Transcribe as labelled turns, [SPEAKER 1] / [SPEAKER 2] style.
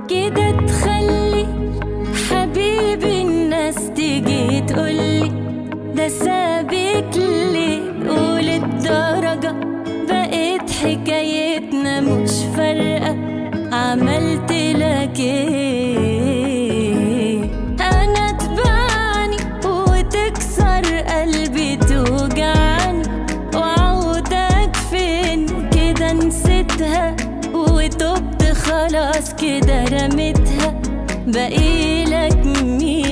[SPEAKER 1] كده تخلي حبيبي الناس تيجي تقولي ده سابك ليه، قول الدرجة بقيت حكايتنا مش فارقة، عملت لك ايه؟ انا تبعني وتكسر قلبي توجعني، وعودك فين كده نسيتها وتوبت خلاص كده رميتها، بقيلك مين؟